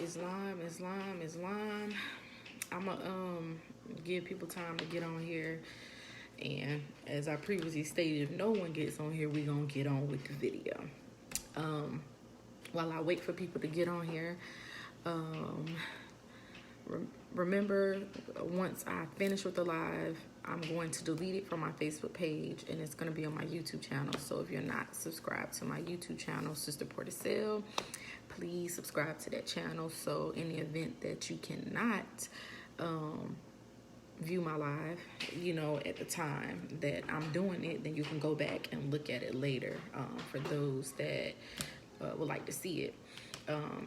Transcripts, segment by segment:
Islam. I'm going to give people time to get on here. And as I previously stated, if no one gets on here, we're going to get on with the video. While I wait for people to get on here, remember, once I finish with the live, I'm going to delete it from my Facebook page, and it's going to be on my YouTube channel. So if you're not subscribed to my YouTube channel, Sister Porticell, please subscribe to that channel. So in the event that you cannot view my live, at the time that I'm doing it, then you can go back and look at it later, for those that would like to see it.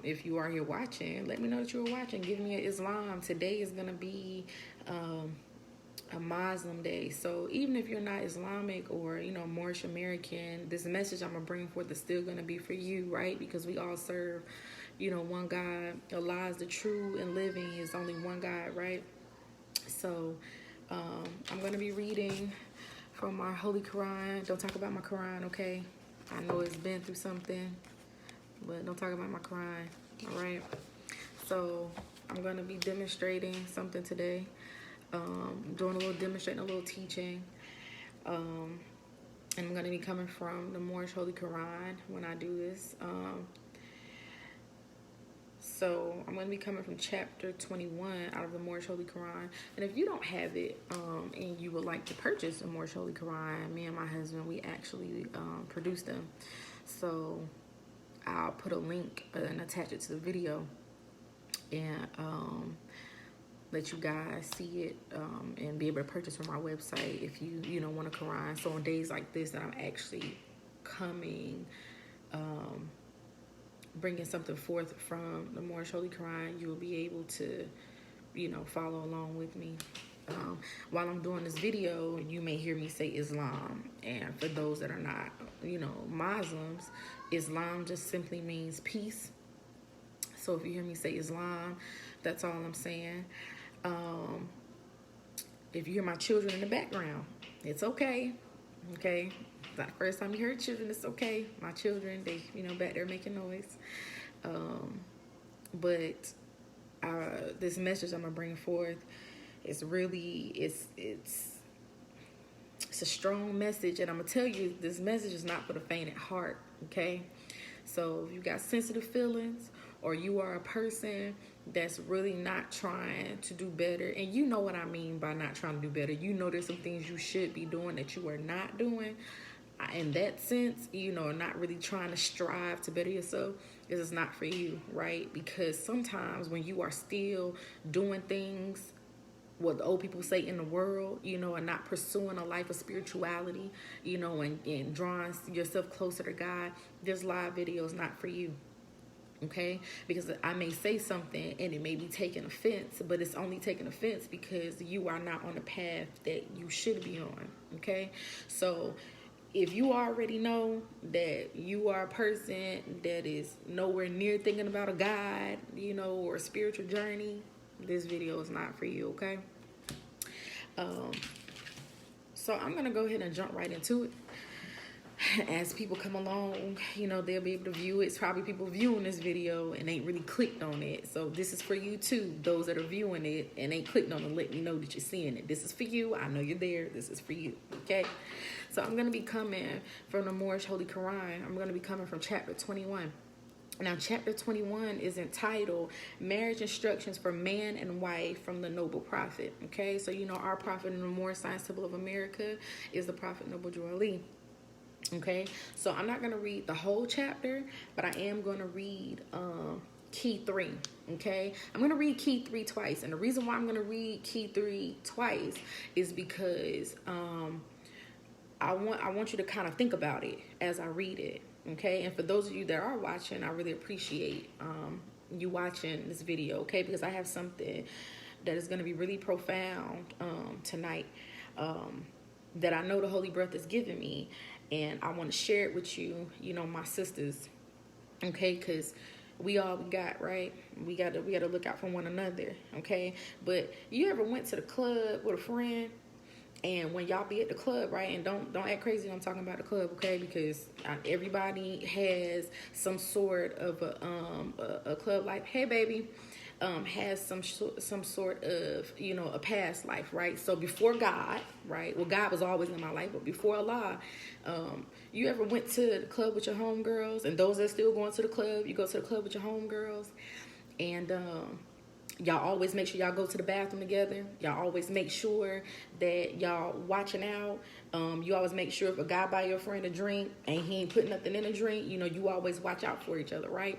If you are here watching, let me know that you were watching. Give me an Islam. Today is going to be a Muslim day. So even if you're not Islamic or, Moorish American, this message I'm going to bring forth is still going to be for you, right? Because we all serve, one God. Allah is the true and living. Is only one God, right? So I'm going to be reading from my Holy Quran. Don't talk about my Quran, okay? I know it's been through something, but don't talk about my Quran, all right? So I'm going to be demonstrating something today. Doing a little demonstrating, a little teaching. And I'm going to be coming from the Moorish Holy Quran when I do this. So I'm going to be coming from chapter 21 out of the Moorish Holy Quran. And if you don't have it and you would like to purchase a Moorish Holy Quran, me and my husband, we actually produce them. So I'll put a link and attach it to the video and let you guys see it and be able to purchase from our website if you want a Quran. So on days like this that I'm actually coming, bringing something forth from the Moorish Holy Quran, you will be able to, follow along with me. While I'm doing this video, you may hear me say Islam. And for those that are not, Muslims, Islam just simply means peace. So if you hear me say Islam, that's all I'm saying. If you hear my children in the background, it's okay. Okay? It's not the first time you heard children, it's okay. My children, they, back there making noise. But this message I'm going to bring forth is really, it's a strong message. And I'm going to tell you, this message is not for the faint at heart, okay? So if you got sensitive feelings, or you are a person that's really not trying to do better, and you know what I mean by not trying to do better. There's some things you should be doing that you are not doing. In that sense, not really trying to strive to better yourself, this is not for you, right? Because sometimes when you are still doing things, what the old people say, in the world, and not pursuing a life of spirituality, and drawing yourself closer to God, this live video is not for you. Okay, because I may say something and it may be taken offense, but it's only taken offense because you are not on the path that you should be on. Okay, so if you already know that you are a person that is nowhere near thinking about a God, or a spiritual journey, this video is not for you. Okay, so I'm gonna go ahead and jump right into it. As people come along, they'll be able to view it. It's probably people viewing this video and ain't really clicked on it. So this is for you too. Those that are viewing it and ain't clicked on it, let me know that you're seeing it. This is for you. I know you're there. This is for you. Okay. So I'm going to be coming from the Moorish Holy Quran. I'm going to be coming from chapter 21. Now, chapter 21 is entitled Marriage Instructions for Man and Wife from the Noble Prophet. Okay. So, our prophet in the Moorish Science Temple of America is the Prophet Noble Drew Ali. Okay, so I'm not going to read the whole chapter, but I am going to read key 3. Okay, I'm going to read key 3 twice. And the reason why I'm going to read key 3 twice is because I want you to kind of think about it as I read it. Okay, and for those of you that are watching, I really appreciate you watching this video. Okay, because I have something that is going to be really profound tonight that I know the Holy Breath is giving me. And I want to share it with you, my sisters, okay? Because we got, right? We got to look out for one another, okay? But you ever went to the club with a friend And when y'all be at the club, right, and don't act crazy when I'm talking about the club, okay? Because everybody has some sort of a club life. Hey, baby, has some sort of, you know, a past life, right? So before God, right? Well, God was always in my life, but before Allah, you ever went to the club with your homegirls? And those that still going to the club, you go to the club with your homegirls, and y'all always make sure y'all go to the bathroom together. Y'all always make sure that y'all watching out. You always make sure if a guy buy your friend a drink and he ain't put nothing in a drink, you know, you always watch out for each other, right?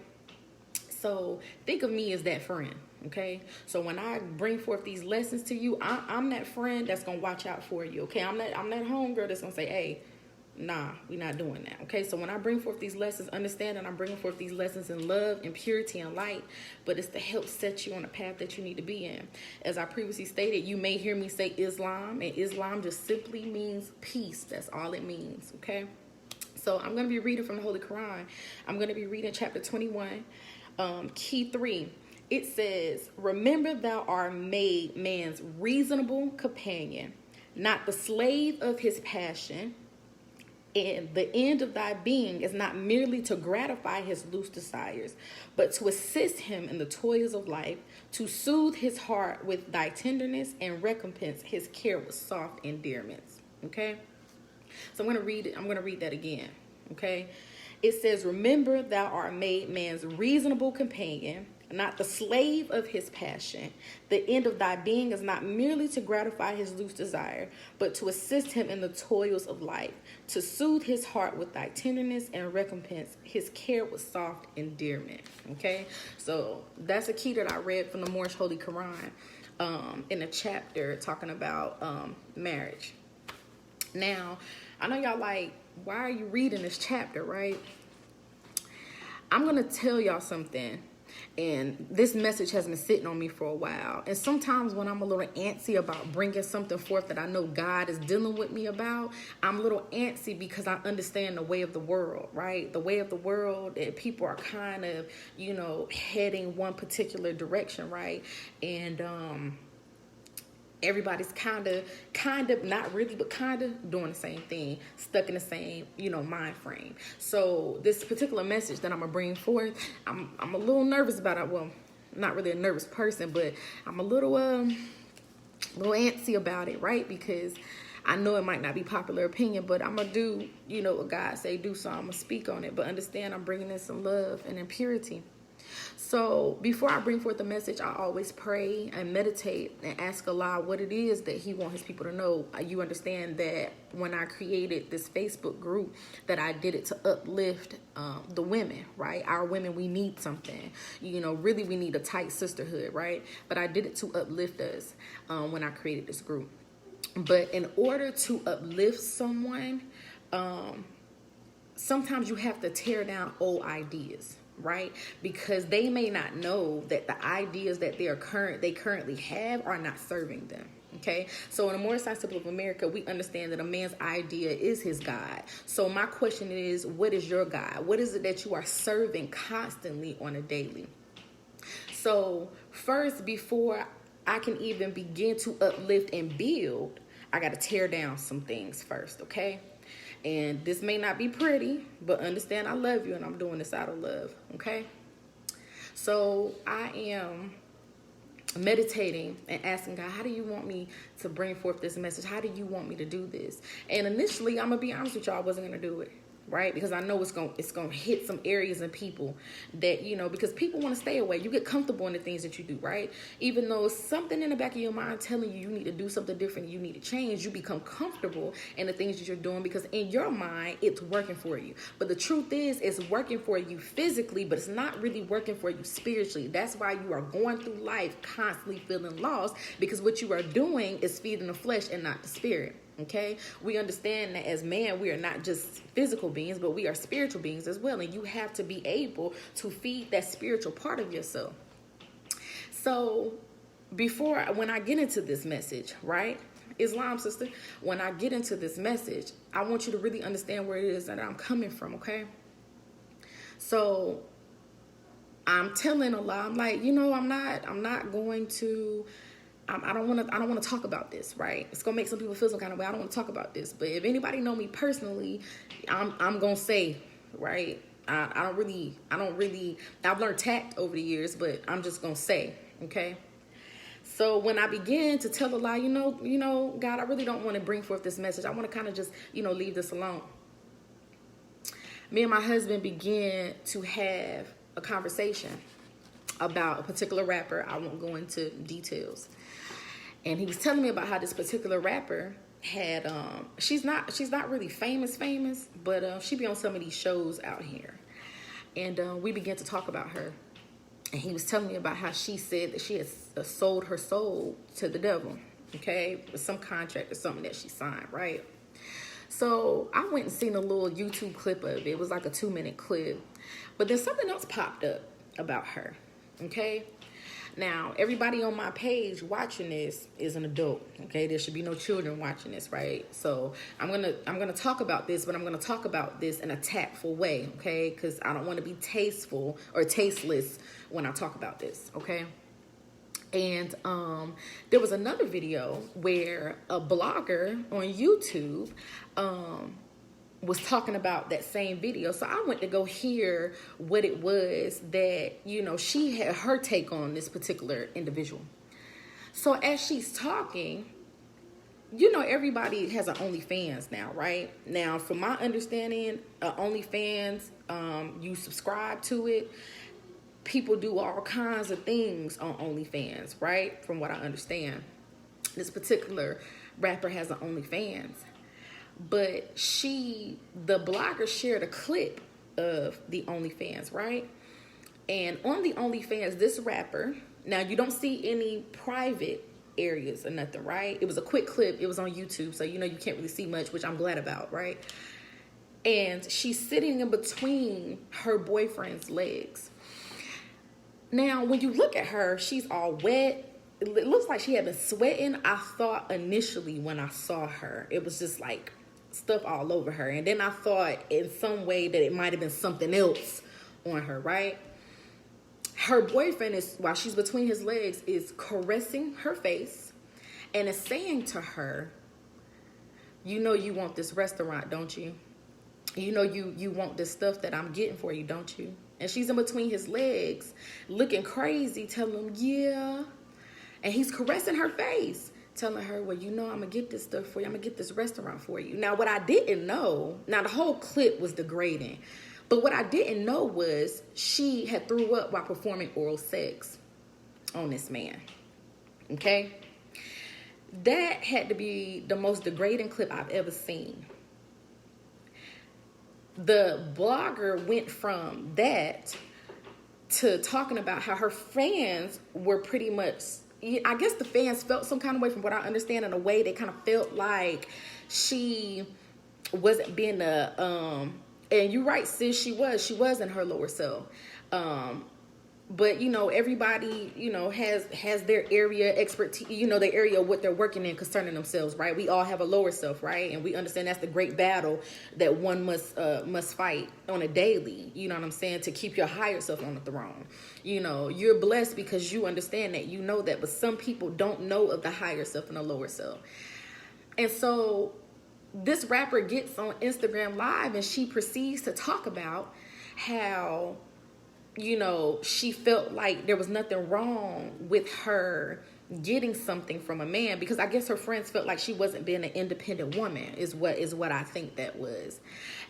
So think of me as that friend, okay? So when I bring forth these lessons to you, I'm that friend that's gonna watch out for you, okay? I'm that homegirl that's gonna say, hey, nah, we're not doing that, okay? So when I bring forth these lessons, understand that I'm bringing forth these lessons in love and purity and light, but it's to help set you on the path that you need to be in. As I previously stated, you may hear me say Islam, and Islam just simply means peace. That's all it means, okay? So I'm going to be reading from the Holy Quran. I'm going to be reading chapter 21, key 3. It says, remember thou art made man's reasonable companion, not the slave of his passion. And the end of thy being is not merely to gratify his loose desires, but to assist him in the toils of life, to soothe his heart with thy tenderness and recompense his care with soft endearments. Okay? So I'm going to read it. I'm going to read that again. Okay? It says, remember thou art made man's reasonable companion, not the slave of his passion. The end of thy being is not merely to gratify his loose desire, but to assist him in the toils of life, to soothe his heart with thy tenderness and recompense his care with soft endearment. Okay, so that's a key that I read from the Moorish Holy Quran in a chapter talking about marriage. Now, I know y'all like, why are you reading this chapter, right? I'm going to tell y'all something. And this message has been sitting on me for a while. And sometimes when I'm a little antsy about bringing something forth that I know God is dealing with me about, I'm a little antsy because I understand the way of the world, right? The way of the world, that people are kind of, you know, heading one particular direction, right? And everybody's kind of not really, but kind of doing the same thing, stuck in the same, you know, mind frame. So this particular message that I'm gonna bring forth, I'm a little nervous about it. Well, not really a nervous person, but I'm a little antsy about it, right? Because I know it might not be popular opinion, but I'm gonna do, you know, what God say do, so I'm gonna speak on it. But understand, I'm bringing in some love and in purity. So before I bring forth the message, I always pray and meditate and ask Allah what it is that he wants his people to know. You understand that when I created this Facebook group, that I did it to uplift the women, right? Our women, we need something. You know, really we need a tight sisterhood, right? But I did it to uplift us when I created this group. But in order to uplift someone, sometimes you have to tear down old ideas, right? Because they may not know that the ideas that they currently have are not serving them. Okay, so in the Moorish People of America, we understand that a man's idea is his God. So my question is, what is your God? What is it that you are serving constantly on a daily? So first, before I can even begin to uplift and build, I got to tear down some things first, okay? And this may not be pretty, but understand I love you and I'm doing this out of love, okay? So I am meditating and asking God, how do you want me to bring forth this message? How do you want me to do this? And initially, I'm going to be honest with y'all, I wasn't going to do it, right? Because I know it's going to hit some areas and people that, you know, because people want to stay away. You get comfortable in the things that you do, right? Even though something in the back of your mind telling you need to do something different, you need to change, you become comfortable in the things that you're doing because in your mind, it's working for you. But the truth is, it's working for you physically, but it's not really working for you spiritually. That's why you are going through life constantly feeling lost, because what you are doing is feeding the flesh and not the spirit. Okay, we understand that as man, we are not just physical beings, but we are spiritual beings as well. And you have to be able to feed that spiritual part of yourself. So when I get into this message, right, Islam sister, when I get into this message, I want you to really understand where it is that I'm coming from. Okay, so I'm telling Allah, I'm like, you know, I'm not going to I don't want to talk about this, right? It's gonna make some people feel some kind of way. I don't want to talk about this. But if anybody know me personally, I'm gonna say, right? I don't really. I've learned tact over the years, but I'm just gonna say, okay. So when I began to tell a lie, God, I really don't want to bring forth this message. I want to kind of just, leave this alone. Me and my husband began to have a conversation about a particular rapper. I won't go into details. And he was telling me about how this particular rapper had, she's not really famous, but she be on some of these shows out here. And we began to talk about her. And he was telling me about how she said that she had sold her soul to the devil, okay? With some contract or something that she signed, right? So I went and seen a little YouTube clip of it. It was like a 2-minute clip. But then something else popped up about her, okay? Now, everybody on my page watching this is an adult, okay? There should be no children watching this, right? So I'm gonna talk about this, but I'm gonna talk about this in a tactful way, okay? Because I don't want to be tasteful or tasteless when I talk about this, okay? And there was another video where a blogger on YouTube was talking about that same video. So I went to go hear what it was that, she had her take on this particular individual. So as she's talking, everybody has an OnlyFans now, right? Now, from my understanding, OnlyFans, you subscribe to it. People do all kinds of things on OnlyFans, right? From what I understand. This particular rapper has an OnlyFans. But the blogger shared a clip of the OnlyFans, right? And on the OnlyFans, this rapper, now you don't see any private areas or nothing, right? It was a quick clip. It was on YouTube, so you can't really see much, which I'm glad about, right? And she's sitting in between her boyfriend's legs. Now, when you look at her, she's all wet. It looks like she had been sweating. I thought initially when I saw her, it was just like stuff all over her. And then I thought in some way that it might have been something else on her, right? Her boyfriend while she's between his legs, is caressing her face and is saying to her, you want this restaurant, don't you? You want this stuff that I'm getting for you, don't you? And she's in between his legs, looking crazy, telling him, yeah. And he's caressing her face, telling her, well, I'm going to get this stuff for you. I'm going to get this restaurant for you. Now, what I didn't know, now the whole clip was degrading, but what I didn't know was she had threw up while performing oral sex on this man, okay? That had to be the most degrading clip I've ever seen. The blogger went from that to talking about how her fans were pretty much, I guess the fans felt some kind of way, from what I understand, in a way they kind of felt like she wasn't being and you're right, sis, she was in her lower self. But everybody has their area expertise, their area of what they're working in concerning themselves, right? We all have a lower self, right? And we understand that's the great battle that one must fight on a daily, you know what I'm saying, to keep your higher self on the throne. You're blessed because you understand that, that, but some people don't know of the higher self and the lower self. And so this rapper gets on Instagram Live and she proceeds to talk about how she felt like there was nothing wrong with her getting something from a man, because I guess her friends felt like she wasn't being an independent woman is what I think that was.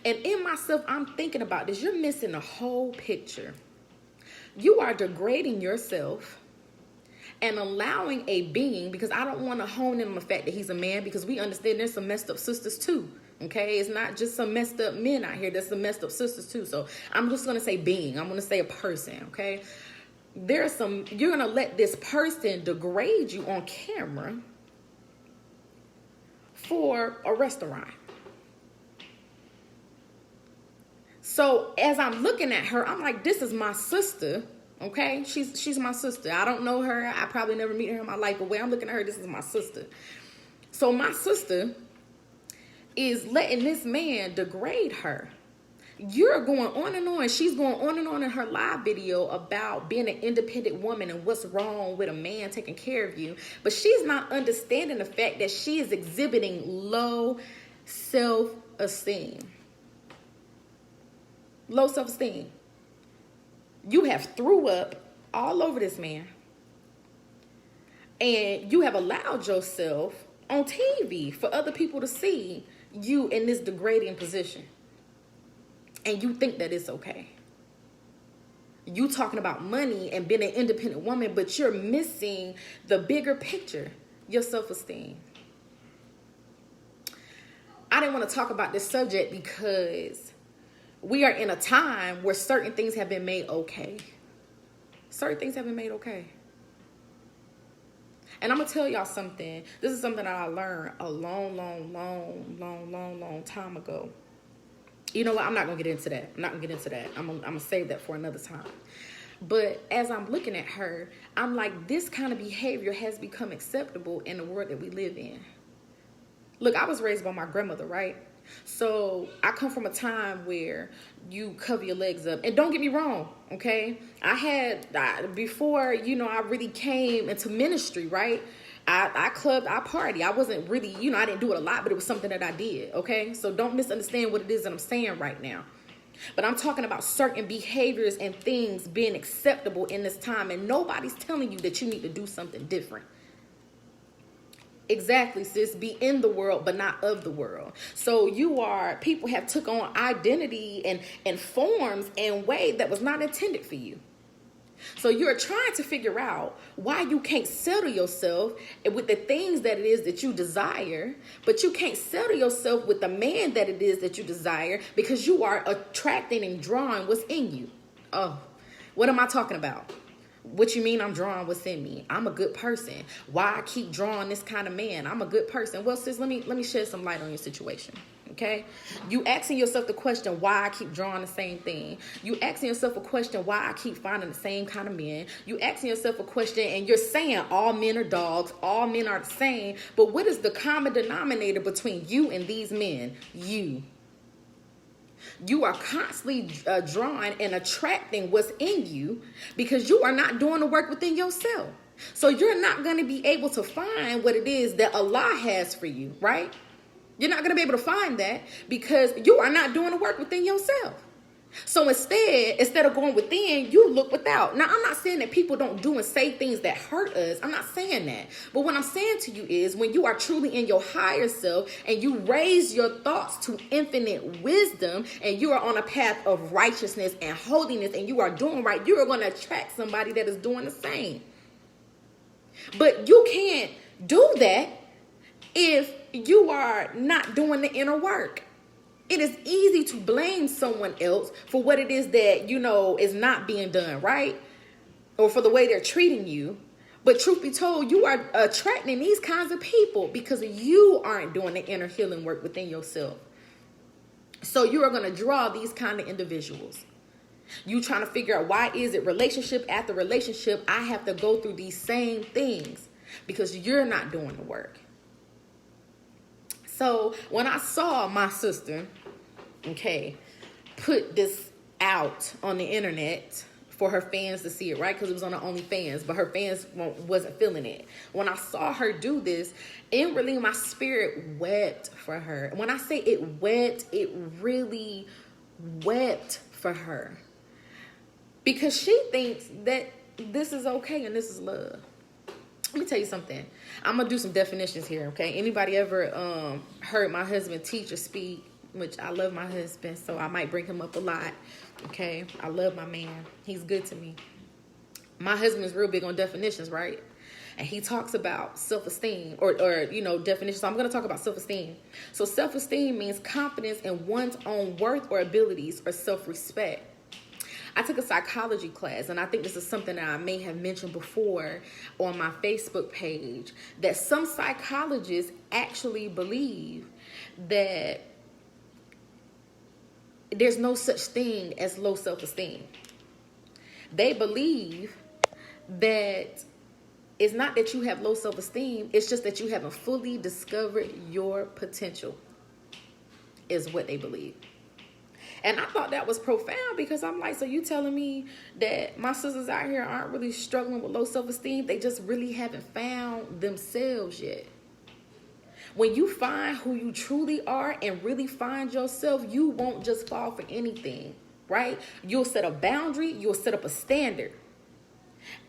And in myself, I'm thinking about this. You're missing the whole picture. You are degrading yourself and allowing a being, because I don't want to hone in on the fact that he's a man, because we understand there's some messed up sisters too. Okay, it's not just some messed up men out here. There's some messed up sisters too. So I'm just going to say being. I'm going to say a person, okay? You're going to let this person degrade you on camera for a restaurant. So as I'm looking at her, I'm like, this is my sister, okay? She's my sister. I don't know her. I probably never meet her in my life, but when I'm looking at her, this is my sister. So my sister is letting this man degrade her. You're going on and on. She's going on and on in her live video about being an independent woman and what's wrong with a man taking care of you. But she's not understanding the fact that she is exhibiting low self-esteem. Low self-esteem. You have threw up all over this man. And you have allowed yourself on TV for other people to see you in this degrading position. And you think that it's okay. You talking about money and being an independent woman, but you're missing the bigger picture, your self-esteem. I didn't want to talk about this subject because we are in a time where certain things have been made okay. Certain things have been made okay. And I'm going to tell y'all something. This is something that I learned a long time ago. You know what? I'm not going to get into that. I'm going to save that for another time. But as I'm looking at her, I'm like, this kind of behavior has become acceptable in the world that we live in. Look, I was raised by my grandmother, right? So I come from a time where you cover your legs up. And don't get me wrong, okay? Before, I really came into ministry, right? I clubbed, I party. I wasn't really, I didn't do it a lot, but it was something that I did, okay? So don't misunderstand what it is that I'm saying right now. But I'm talking about certain behaviors and things being acceptable in this time, and nobody's telling you that you need to do something different. Exactly, sis. Be in the world, but not of the world. So people have took on identity and forms in ways that was not intended for you. So you're trying to figure out why you can't settle yourself with the things that it is that you desire, but you can't settle yourself with the man that it is that you desire because you are attracting and drawing what's in you. Oh, what am I talking about? What you mean I'm drawing what's in me? I'm a good person. Why I keep drawing this kind of man? I'm a good person. Well, sis, let me shed some light on your situation. Okay? You asking yourself the question why I keep drawing the same thing. You asking yourself a question why I keep finding the same kind of men. You asking yourself a question and you're saying all men are dogs, all men are the same. But what is the common denominator between you and these men? You. You are constantly drawing and attracting what's in you because you are not doing the work within yourself. So you're not going to be able to find what it is that Allah has for you, right? You're not going to be able to find that because you are not doing the work within yourself. So instead of going within, you look without. Now, I'm not saying that people don't do and say things that hurt us. I'm not saying that. But what I'm saying to you is when you are truly in your higher self and you raise your thoughts to infinite wisdom and you are on a path of righteousness and holiness and you are doing right, you are going to attract somebody that is doing the same. But you can't do that if you are not doing the inner work. It is easy to blame someone else for what it is that, is not being done, right? Or for the way they're treating you. But truth be told, you are attracting these kinds of people because you aren't doing the inner healing work within yourself. So you are going to draw these kind of individuals. You trying to figure out why is it relationship after relationship, I have to go through these same things because you're not doing the work. So when I saw my sister, put this out on the internet for her fans to see it, right? Because it was on her OnlyFans, but her fans wasn't feeling it. When I saw her do this, inwardly my spirit wept for her. When I say it wept, it really wept for her. Because she thinks that this is okay and this is love. Let me tell you something. I'm going to do some definitions here, okay? Anybody ever heard my husband teach or speak, which I love my husband, so I might bring him up a lot, okay? I love my man. He's good to me. My husband is real big on definitions, right? And he talks about self-esteem or definitions. So I'm going to talk about self-esteem. So self-esteem means confidence in one's own worth or abilities or self-respect. I took a psychology class, and I think this is something that I may have mentioned before on my Facebook page, that some psychologists actually believe that there's no such thing as low self-esteem. They believe that it's not that you have low self-esteem, it's just that you haven't fully discovered your potential, is what they believe. And I thought that was profound, because I'm like, so you telling me that my sisters out here aren't really struggling with low self-esteem? They just really haven't found themselves yet. When you find who you truly are and really find yourself, you won't just fall for anything, right? You'll set a boundary, you'll set up a standard.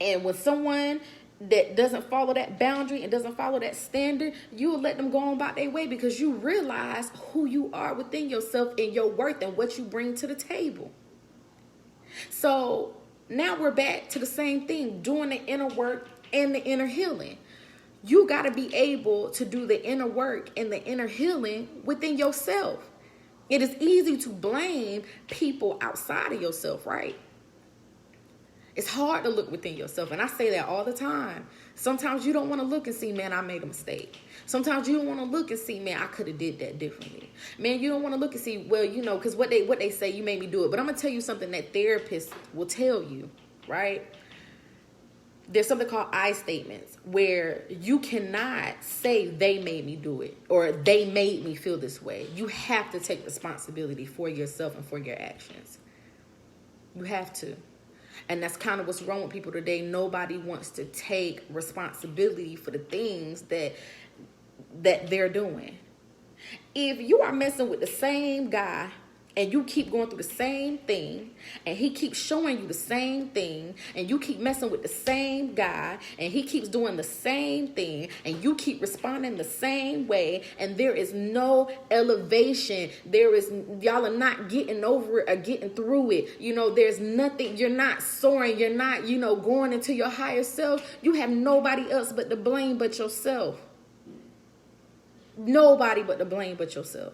And when someone that doesn't follow that boundary and doesn't follow that standard, you'll let them go on about their way, because you realize who you are within yourself and your worth and what you bring to the table. So now we're back to the same thing, doing the inner work and the inner healing. You got to be able to do the inner work and the inner healing within yourself. It is easy to blame people outside of yourself, right? It's hard to look within yourself. And I say that all the time. Sometimes you don't want to look and see, man, I made a mistake. Sometimes you don't want to look and see, man, I could have did that differently. Man, you don't want to look and see, well, you know, because what they say, you made me do it. But I'm going to tell you something that therapists will tell you, right? There's something called I statements, where you cannot say they made me do it or they made me feel this way. You have to take responsibility for yourself and for your actions. You have to. And that's kind of what's wrong with people today. Nobody wants to take responsibility for the things that they're doing. If you are messing with the same guy and you keep going through the same thing, and he keeps showing you the same thing, and you keep messing with the same guy, and he keeps doing the same thing, and you keep responding the same way, and there is no elevation, y'all are not getting over it or getting through it. You know, there's nothing, you're not soaring, you're not, you know, going into your higher self. You have nobody else but to blame but yourself. Nobody but to blame but yourself.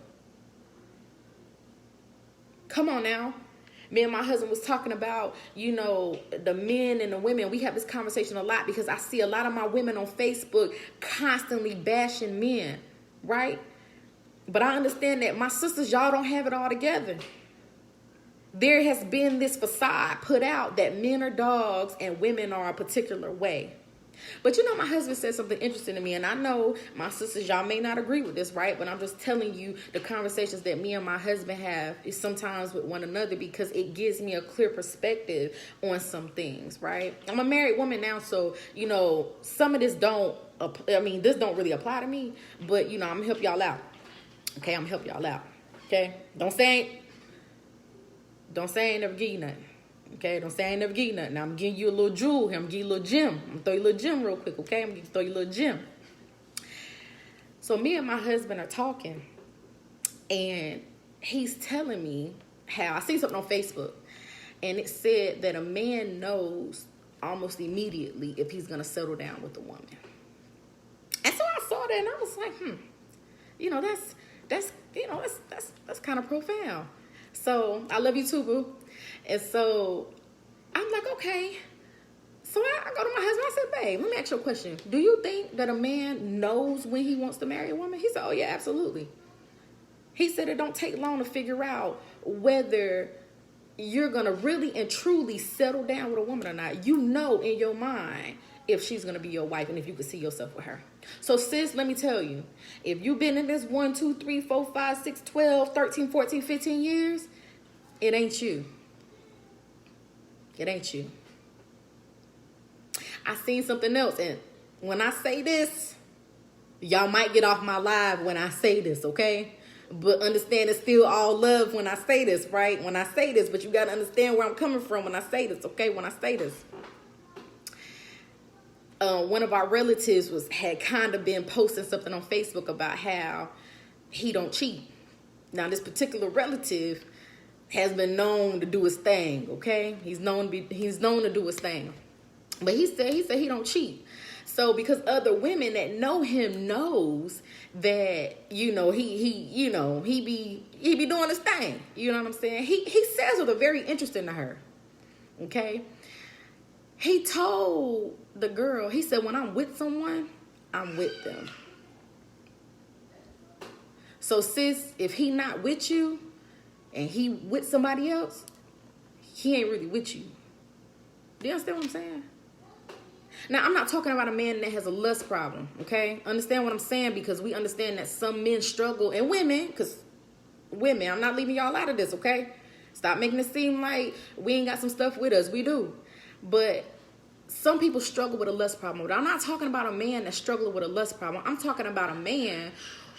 Come on now. Me and my husband was talking about, you know, the men and the women. We have this conversation a lot because I see a lot of my women on Facebook constantly bashing men, right? But I understand that my sisters, y'all don't have it all together. There has been this facade put out that men are dogs and women are a particular way. But you know, my husband said something interesting to me, and I know my sisters, y'all may not agree with this, right? But I'm just telling you the conversations that me and my husband have is sometimes with one another, because it gives me a clear perspective on some things, right? I'm a married woman now, so, you know, some of this this don't really apply to me, but, you know, I'm gonna help y'all out. Okay, I'm gonna help y'all out. Okay? Don't say I ain't never give you nothing. Okay, don't say I ain't never give you nothing. Now, I'm giving you a little jewel here. I'm giving you a little gem. I'm going to throw you a little gem real quick, okay? I'm going to throw you a little gem. So me and my husband are talking, and he's telling me how I see something on Facebook, and it said that a man knows almost immediately if he's going to settle down with a woman. And so I saw that, and I was like, you know, that's kind of profound. So I love you too, boo. And so I'm like, okay. So I go to my husband. I said, babe, let me ask you a question. Do you think that a man knows when he wants to marry a woman? He said, oh, yeah, absolutely. He said it don't take long to figure out whether you're going to really and truly settle down with a woman or not. You know in your mind if she's going to be your wife and if you can see yourself with her. So, sis, let me tell you, if you've been in this 1, 2, 3, 4, 5, 6, 12, 13, 14, 15 years, it ain't you. It ain't you. I seen something else, and when I say this, y'all might get off my live when I say this, okay? But understand it's still all love when I say this, right? When I say this, but you got to understand where I'm coming from when I say this, okay? When I say this. One of our relatives had kind of been posting something on Facebook about how he don't cheat. Now, this particular relative has been known to do his thing, okay? He's known to do his thing. But he said he don't cheat. So because other women that know him knows that, you know, he be doing his thing. You know what I'm saying? He says something very interesting to her. Okay? He told the girl, he said, when I'm with someone, I'm with them. So sis, if he not with you and he with somebody else, he ain't really with you. Do you understand what I'm saying? Now, I'm not talking about a man that has a lust problem, okay? Understand what I'm saying? Because we understand that some men struggle, and women, because women, I'm not leaving y'all out of this, okay? Stop making it seem like we ain't got some stuff with us. We do. But some people struggle with a lust problem. I'm not talking about a man that's struggling with a lust problem. I'm talking about a man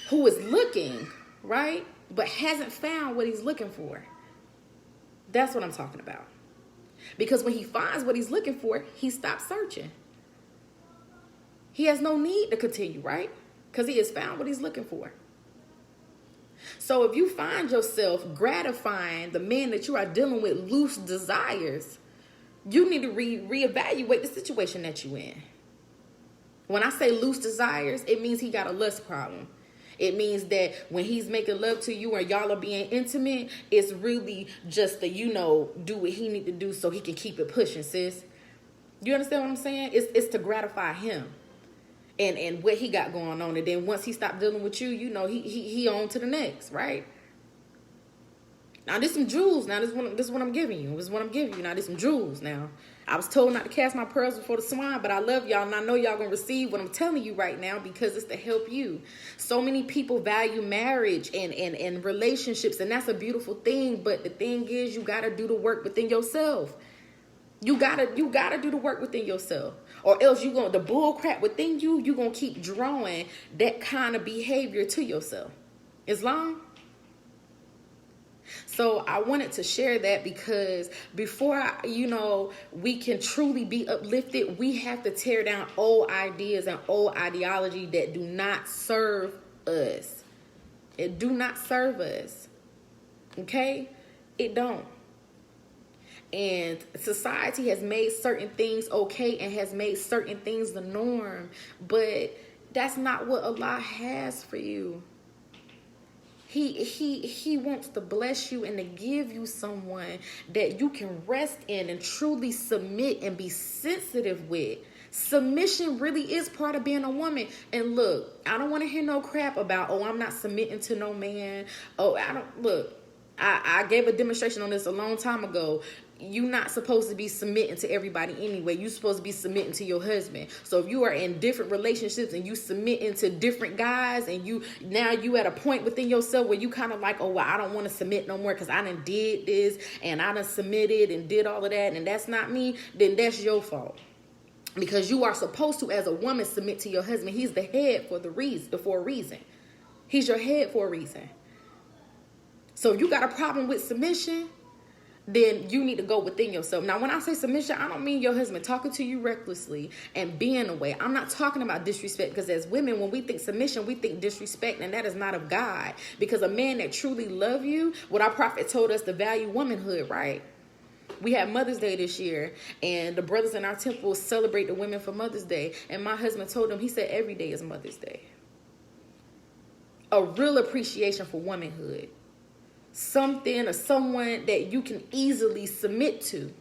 who is looking, right? But hasn't found what he's looking for. That's what I'm talking about. Because when he finds what he's looking for, he stops searching. He has no need to continue, right? Because he has found what he's looking for. So if you find yourself gratifying the men that you are dealing with loose desires, you need to reevaluate the situation that you're in. When I say loose desires, it means he got a lust problem. It means that when he's making love to you and y'all are being intimate, it's really just to, do what he need to do so he can keep it pushing, sis. You understand what I'm saying? It's to gratify him and what he got going on. And then once he stopped dealing with you, he on to the next, right? Now, there's some jewels. Now, this is what I'm giving you. This is what I'm giving you. Now, there's some jewels now. I was told not to cast my pearls before the swine, but I love y'all, and I know y'all going to receive what I'm telling you right now because it's to help you. So many people value marriage and relationships, and that's a beautiful thing, but the thing is you got to do the work within yourself. You gotta do the work within yourself, or else the bull crap within you, you're going to keep drawing that kind of behavior to yourself. Islam? So I wanted to share that because before, we can truly be uplifted, we have to tear down old ideas and old ideology that do not serve us. It do not serve us. Okay? It don't. And society has made certain things okay and has made certain things the norm, but that's not what Allah has for you. He wants to bless you and to give you someone that you can rest in and truly submit and be sensitive with. Submission really is part of being a woman. And look, I don't want to hear no crap about, I'm not submitting to no man. I gave a demonstration on this a long time ago. You're not supposed to be submitting to everybody anyway. You're supposed to be submitting to your husband. So if you are in different relationships and you submitting to different guys and you at a point within yourself where you kind of like, I don't want to submit no more because I done did this and I done submitted and did all of that and that's not me, then that's your fault. Because you are supposed to, as a woman, submit to your husband. He's the head for a reason. He's your head for a reason. So if you got a problem with submission, then you need to go within yourself. Now, when I say submission, I don't mean your husband talking to you recklessly and being away. I'm not talking about disrespect, because as women, when we think submission, we think disrespect, and that is not of God. Because a man that truly loves you, what our prophet told us to value womanhood, right? We had Mother's Day this year, and the brothers in our temple celebrate the women for Mother's Day. And my husband told them, he said, every day is Mother's Day. A real appreciation for womanhood. Something or someone that you can easily submit to.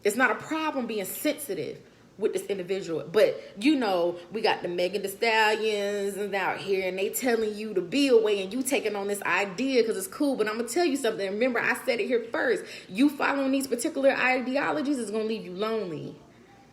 It's not a problem being sensitive with this individual. But, we got the Megan Thee Stallions and out here, and they telling you to be away, and you taking on this idea because it's cool. But I'm going to tell you something. Remember, I said it here first. You following these particular ideologies is going to leave you lonely,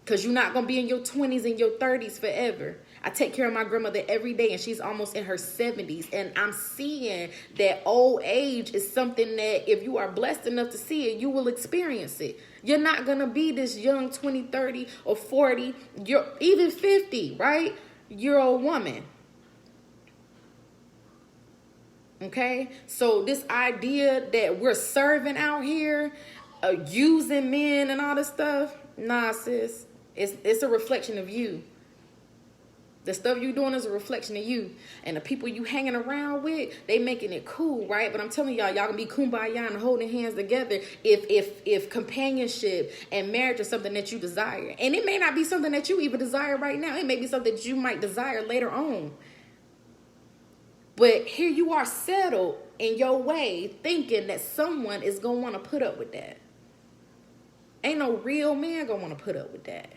because you're not going to be in your 20s and your 30s forever. I take care of my grandmother every day, and she's almost in her 70s. And I'm seeing that old age is something that if you are blessed enough to see it, you will experience it. You're not going to be this young 20, 30, or 40, you're even 50, right? You're a woman. Okay? So this idea that we're serving out here, using men and all this stuff, nah, sis. It's a reflection of you. The stuff you doing is a reflection of you. And the people you hanging around with, they making it cool, right? But I'm telling y'all gonna be kumbaya and holding hands together if companionship and marriage is something that you desire. And it may not be something that you even desire right now. It may be something that you might desire later on. But here you are settled in your way, thinking that someone is gonna want to put up with that. Ain't no real man gonna want to put up with that.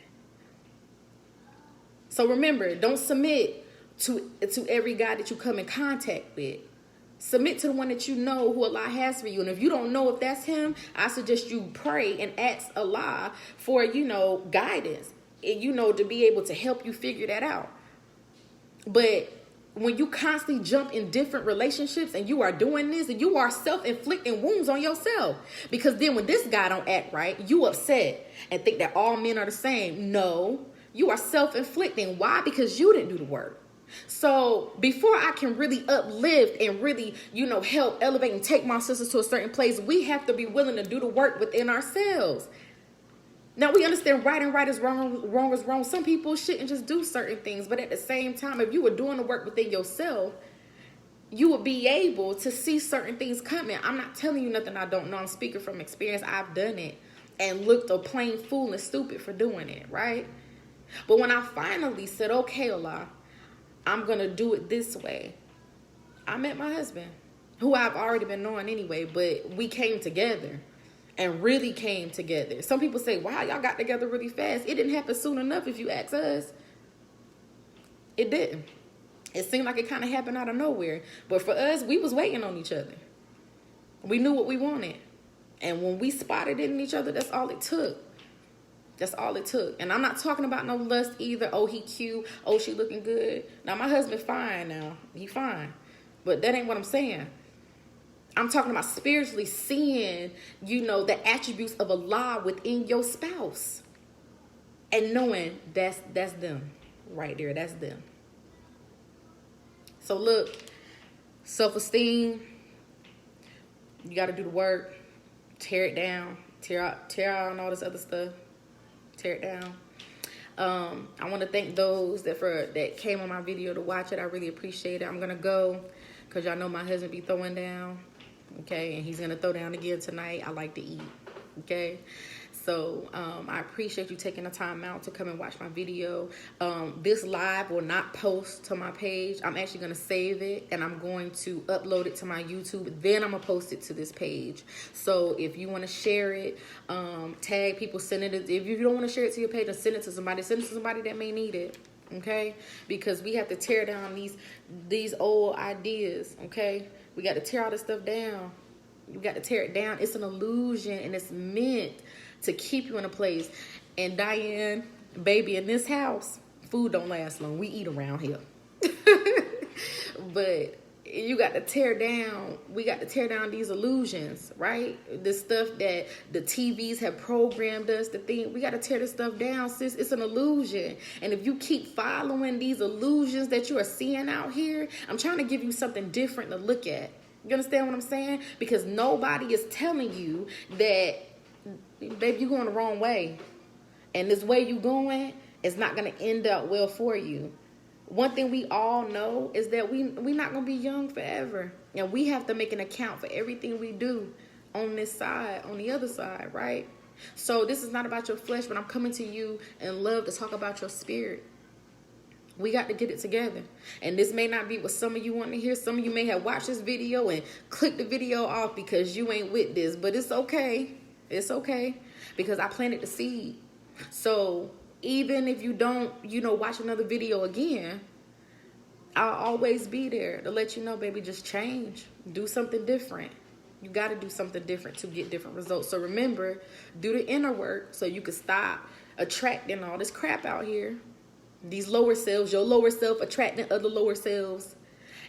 So remember, don't submit to every guy that you come in contact with. Submit to the one that you know who Allah has for you. And if you don't know if that's him, I suggest you pray and ask Allah for, guidance, and, to be able to help you figure that out. But when you constantly jump in different relationships and you are doing this, and you are self-inflicting wounds on yourself. Because then when this guy don't act right, you upset and think that all men are the same. No, you are self-inflicting. Why? Because you didn't do the work. So before I can really uplift and really, help elevate and take my sisters to a certain place, we have to be willing to do the work within ourselves. Now, we understand right and right is wrong, wrong is wrong. Some people shouldn't just do certain things. But at the same time, if you were doing the work within yourself, you would be able to see certain things coming. I'm not telling you nothing I don't know. I'm speaking from experience. I've done it and looked a plain fool and stupid for doing it, right? But when I finally said, okay, Allah, I'm going to do it this way, I met my husband, who I've already been knowing anyway, but we came together. And really came together. Some people say, wow, y'all got together really fast. It didn't happen soon enough if you ask us. It didn't. It seemed like it kind of happened out of nowhere. But for us, we was waiting on each other. We knew what we wanted. And when we spotted it in each other, that's all it took. That's all it took. And I'm not talking about no lust either. Oh, he cute. Oh, she looking good. Now, my husband fine now. He fine. But that ain't what I'm saying. I'm talking about spiritually seeing, the attributes of Allah within your spouse. And knowing that's them right there. That's them. So look, self-esteem, you got to do the work. Tear it down. Tear out and all this other stuff. Tear it down. I want to thank those that came on my video to watch it. I really appreciate it. I'm going to go because y'all know my husband be throwing down. Okay, and he's going to throw down again tonight. I like to eat, okay? So I appreciate you taking the time out to come and watch my video. This live will not post to my page. I'm actually going to save it, and I'm going to upload it to my YouTube. Then I'm going to post it to this page. So if you want to share it, tag people, send it. If you don't want to share it to your page, then send it to somebody. Send it to somebody that may need it. Okay, because we have to tear down these old ideas. Okay, we got to tear all this stuff down. You got to tear it down. It's an illusion, and it's meant to keep you in a place. And Diane, baby, in this house, food don't last long. We eat around here, but you got to tear down. We got to tear down these illusions, right? The stuff that the TVs have programmed us to think. We got to tear this stuff down, sis. It's an illusion. And if you keep following these illusions that you are seeing out here, I'm trying to give you something different to look at. You understand what I'm saying? Because nobody is telling you that, babe, you're going the wrong way. And this way you going is not going to end up well for you. One thing we all know is that we're not going to be young forever. And we have to make an account for everything we do on this side, on the other side, right? So this is not about your flesh, but I'm coming to you in love to talk about your spirit. We got to get it together. And this may not be what some of you want to hear. Some of you may have watched this video and clicked the video off because you ain't with this. But it's okay. It's okay. Because I planted the seed. So even if you don't, watch another video again, I'll always be there to let you know, baby, just change. Do something different. You got to do something different to get different results. So remember, do the inner work so you can stop attracting all this crap out here. These lower selves, your lower self attracting other lower selves.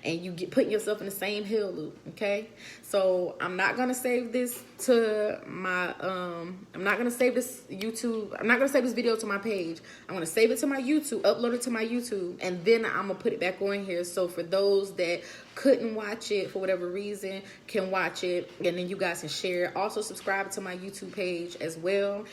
And you get putting yourself in the same hell loop, okay? So I'm not going to save this to my, I'm not going to save this YouTube. I'm not going to save this video to my page. I'm going to save it to my YouTube, upload it to my YouTube, and then I'm going to put it back on here. So for those that couldn't watch it for whatever reason, can watch it, and then you guys can share it. Also subscribe to my YouTube page as well.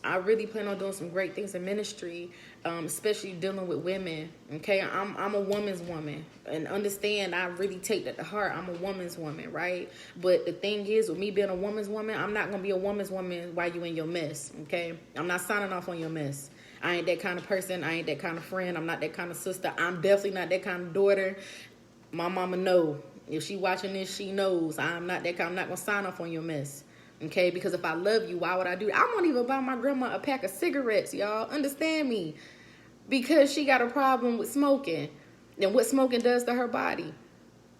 I really plan on doing some great things in ministry, especially dealing with women. Okay, I'm a woman's woman, and understand I really take that to heart. I'm a woman's woman, right? But the thing is, with me being a woman's woman, I'm not gonna be a woman's woman while you in your mess. Okay, I'm not signing off on your mess. I ain't that kind of person. I ain't that kind of friend. I'm not that kind of sister. I'm definitely not that kind of daughter. My mama know. If she watching this, she knows I'm not that kind. I'm not gonna sign off on your mess. Okay, because if I love you, why would I do that? I won't even buy my grandma a pack of cigarettes, y'all. Understand me. Because she got a problem with smoking and what smoking does to her body.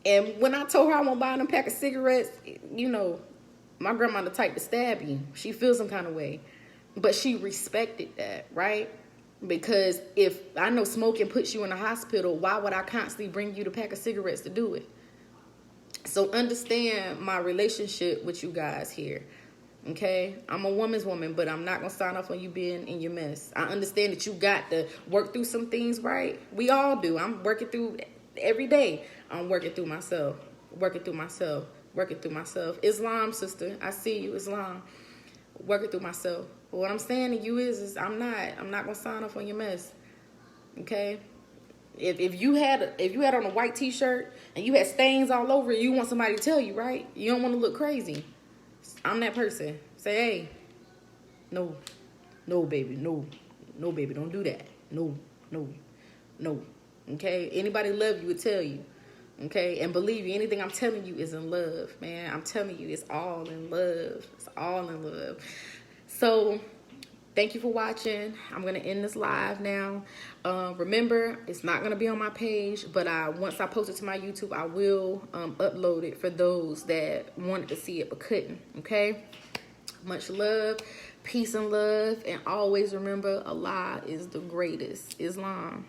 And when I told her I won't buy them pack of cigarettes, my grandma the type to stab you. She feels some kind of way. But she respected that, right? Because if I know smoking puts you in the hospital, why would I constantly bring you the pack of cigarettes to do it? So understand my relationship with you guys here. Okay, I'm a woman's woman, but I'm not gonna sign off on you being in your mess. I understand that you got to work through some things, right? We all do. I'm working through every day. I'm working through myself, working through myself, working through myself. Islam, sister, I see you, Islam. Working through myself. But what I'm saying to you is I'm not gonna sign off on your mess. Okay? If you had on a white t-shirt and you had stains all over it, you want somebody to tell you, right? You don't want to look crazy. I'm that person. Say, hey, no, baby, no, baby, don't do that. No. Okay? Anybody love you would tell you. Okay? And believe me, anything I'm telling you is in love, man. I'm telling you, it's all in love. It's all in love. So, thank you for watching. I'm going to end this live now. Remember, it's not going to be on my page, but once I post it to my YouTube, I will upload it for those that wanted to see it but couldn't. Okay? Much love, peace and love, and always remember, Allah is the greatest. Islam.